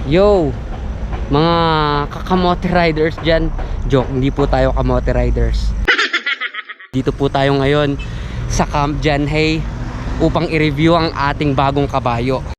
Yo, mga kakamote riders dyan. Joke, hindi po tayo kamote riders. Dito po tayo ngayon sa Camp John Hay upang i-review ang ating bagong kabayo.